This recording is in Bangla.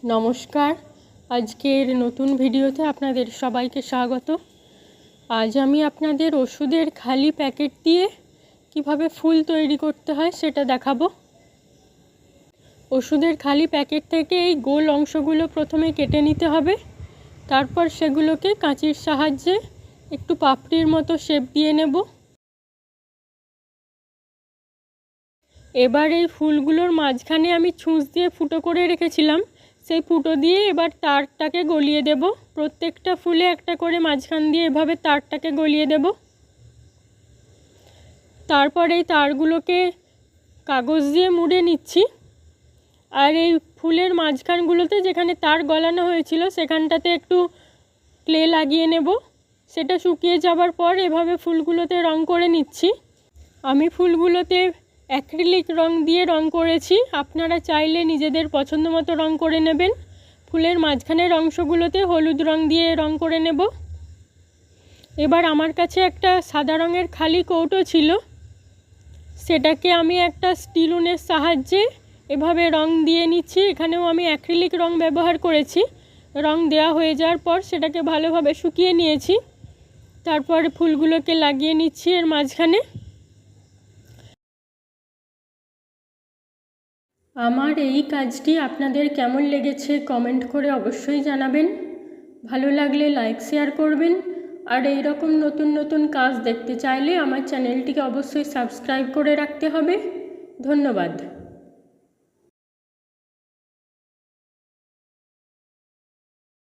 নমস্কার, আজকের নতুন ভিডিওতে আপনাদের সবাইকে স্বাগত। আজ আমি আপনাদের ওষুধের খালি প্যাকেট দিয়ে কিভাবে ফুল তৈরি করতে হয় সেটা দেখাবো। ওষুধের খালি প্যাকেট থেকে এই গোল অংশগুলো প্রথমে কেটে নিতে হবে। তারপর সেগুলোকে কাঁচির সাহায্যে একটু পাপড়ির মতো শেপ দিয়ে নেব। এবার এই ফুলগুলোর মাঝখানে আমি ছুঁচ দিয়ে ফুটো করে রেখেছিলাম, সেই ফুটো দিয়ে এবার তারটাকে গলিয়ে দেব। প্রত্যেকটা ফুলে একটা করে মাঝখান দিয়ে এভাবে তারটাকে গলিয়ে দেব। তারপর এই তারগুলোকে কাগজ দিয়ে মুড়ে নিচ্ছি। আর এই ফুলের মাঝখানগুলোতে যেখানে তার গলানো হয়েছিল সেখানটাতে একটু ক্লে লাগিয়ে নেব। সেটা শুকিয়ে যাবার পর এভাবে ফুলগুলোতে রং করে নিচ্ছি। আমি ফুলগুলোতে অ্যাক্রিলিক রং দিয়ে রং করেছি, আপনারা চাইলে নিজেদের পছন্দ মতো রং করে নেবেন। ফুলের মাঝখানের অংশগুলোতে হলুদ রং দিয়ে রং করে নেব। এবার আমার কাছে একটা সাদা রঙের খালি কৌটো ছিল, সেটাকে আমি একটা স্টিল উনের সাহায্যে এভাবে রং দিয়ে নিচ্ছি। এখানেও আমি অ্যাক্রিলিক রং ব্যবহার করেছি। রং দেওয়া হয়ে যাওয়ার পর সেটাকে ভালোভাবে শুকিয়ে নিয়েছি। তারপর ফুলগুলোকে লাগিয়ে নিচ্ছি এর মাঝখানে। আমার এই কাজটি আপনাদের কেমন লেগেছে কমেন্ট করে অবশ্যই জানাবেন। ভালো লাগলে লাইক শেয়ার করবেন। আর এই রকম নতুন নতুন কাজ দেখতে চাইলে আমার চ্যানেলটিকে অবশ্যই সাবস্ক্রাইব করে রাখতে হবে। ধন্যবাদ।